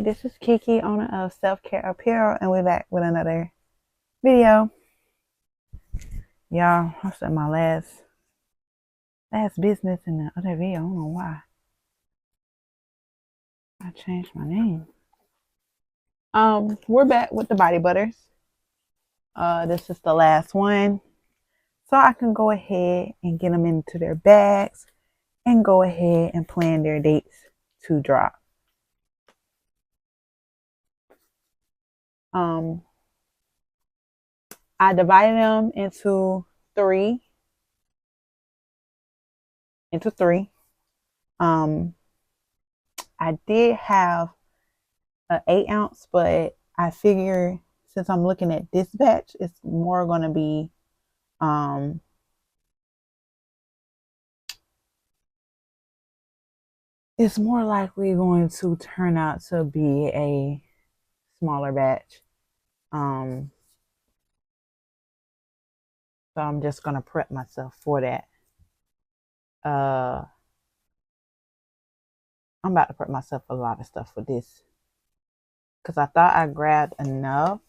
this is Kiki, owner of SelfCareApparel, and we're back with another video. Y'all, I said my last business in the other video. I don't know why I changed my name. We're back with the body butters. This is the last one, so I can go ahead and get them into their bags and go ahead and plan their dates to drop. I divided them into three. I did have an 8-ounce, but I figure since I'm looking at this batch, it's more going to be it's more likely going to turn out to be a smaller batch. So I'm just going to prep myself for that. I'm about to prep myself for a lot of stuff for this, because I thought I grabbed enough,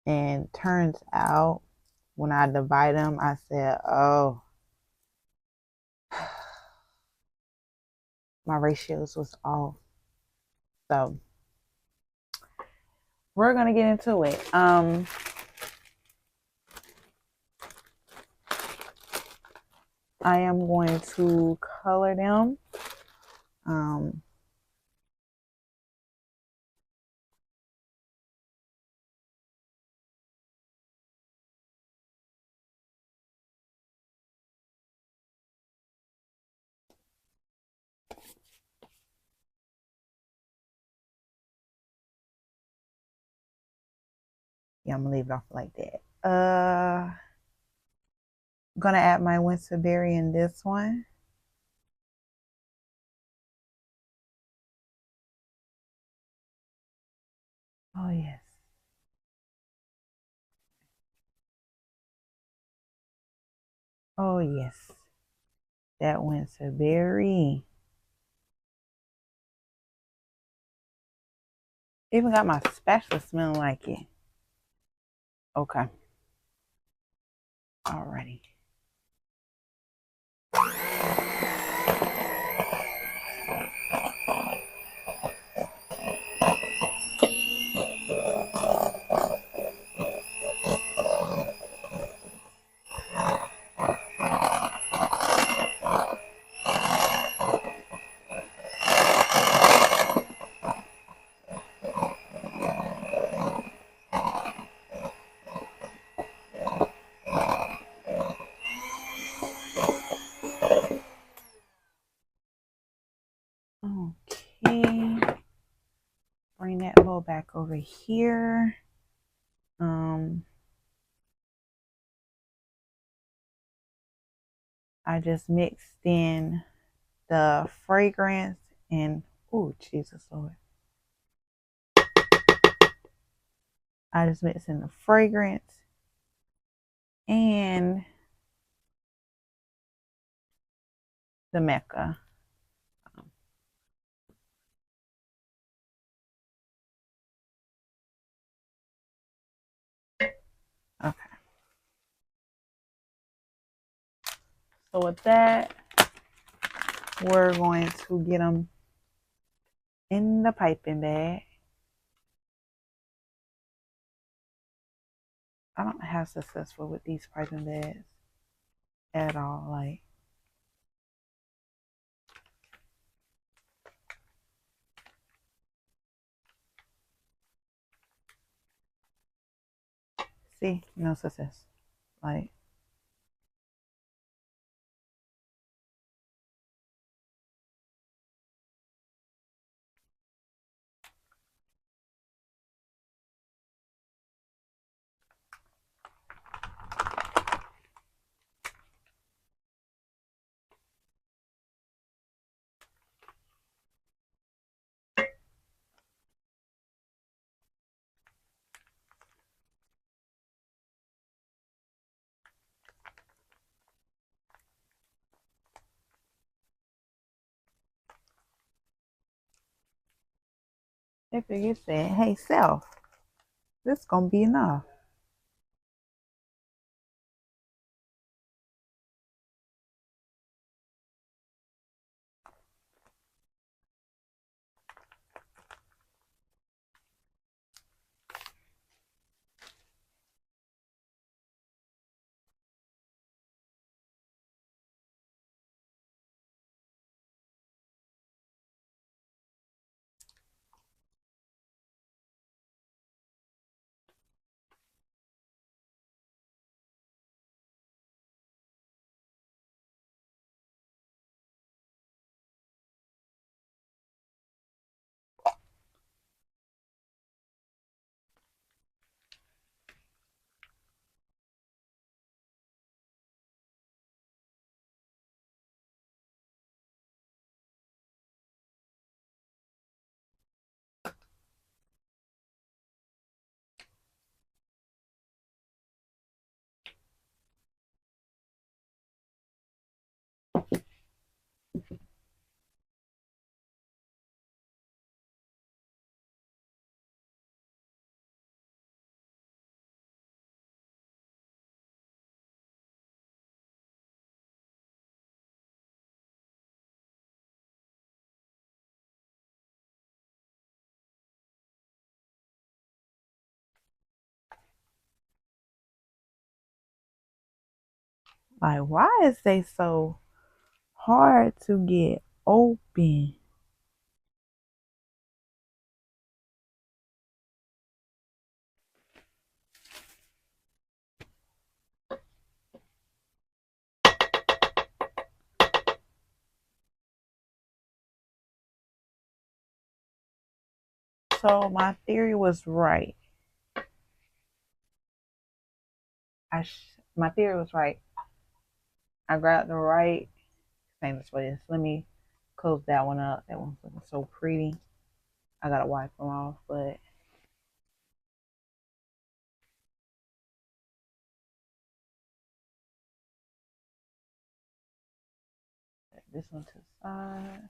and turns out when I divide them, I said, oh, my ratios was off. So we're gonna get into it. I am going to color them. Yeah, I'm gonna leave it off like that. I'm gonna add my winter berry in this one. Oh yes. Oh yes. That winter berry. Even got my spatula smelling like it. Okay. Alrighty. Okay. Bring that bowl back over here. I just mixed in the fragrance and, oh, Jesus Lord. I just mixed in the fragrance and the Mecca. Okay. So with that, we're going to get them in the piping bag. I don't have successful with these piping bags at all. Like, see, no success. Like, They figured said, hey, self, this gonna be enough. Like, why is they so hard to get open? So my theory was right. My theory was right. I grabbed the right stainless twist. Let me close that one up. That one's looking so pretty. I gotta wipe them off, but this one to the side.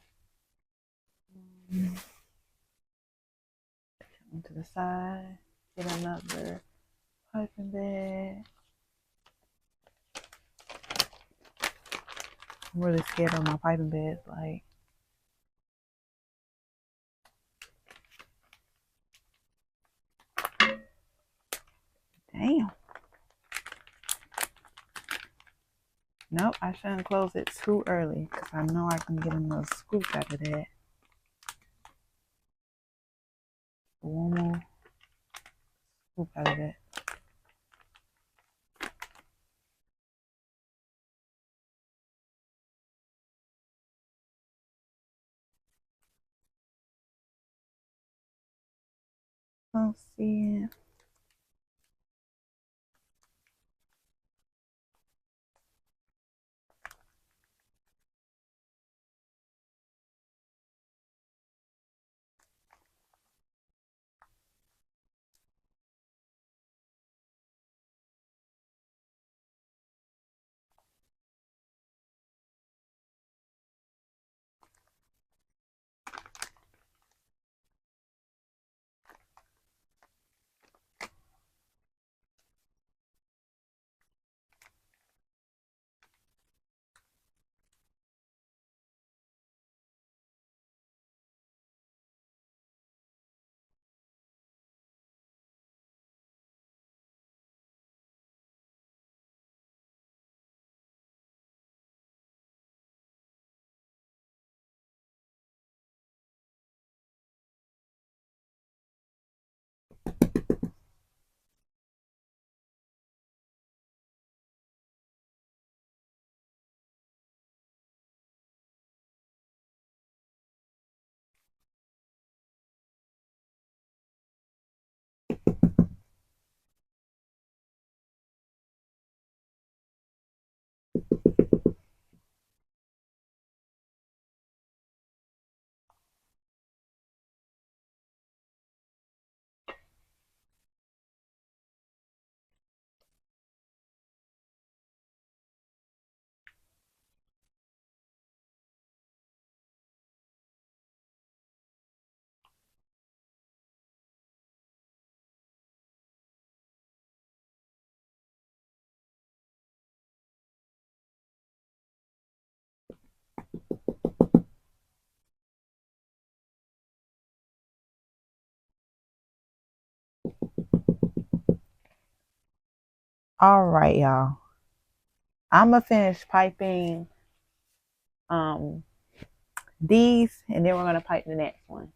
One to the side. Get another piping bag. I'm really scared of my piping bags. Like, damn. Nope, I shouldn't close it too early because I know I can get another scoop out of that. One more scoop out of that. Let's see. All right, y'all. I'm gonna finish piping these, and then we're gonna pipe the next one.